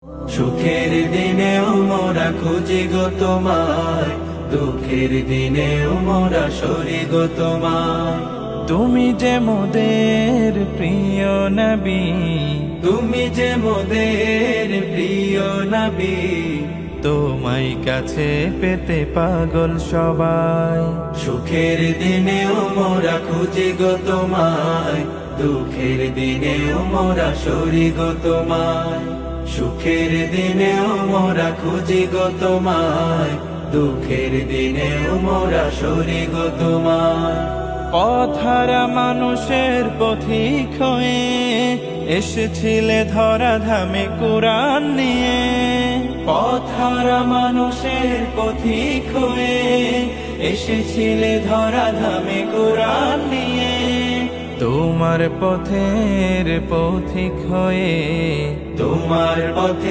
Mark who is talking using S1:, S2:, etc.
S1: সুখের দিনেও মোরা খুঁজি গো তোমায়, দুঃখের দিনেও মোরা সরি গো তোমায়।
S2: তুমি যে মোদের প্রিয় নবী,
S1: তুমি যে মোদের প্রিয় নবী,
S2: তোমায় কাছে পেতে পাগল সবাই।
S1: সুখের দিনেও মোরা খুঁজি গো তোমায়, দুঃখের দিনেও মোরা সরি গো তোমায়। সুখের দিনেও মোরা খুঁজি গো তোমায়, দুঃখের দিনেও মোরা সরি গো তোমায়।
S2: পথহারা মানুষের পথিক হয়ে এসেছিলে ধরা ধামে কোরআন নিয়ে।
S1: পথহারা মানুষের পথিক হয়ে এসেছিলে ধরা ধামে কোরআন নিয়ে।
S2: তোমার পথের পথিক হয়ে
S1: তোমার পথে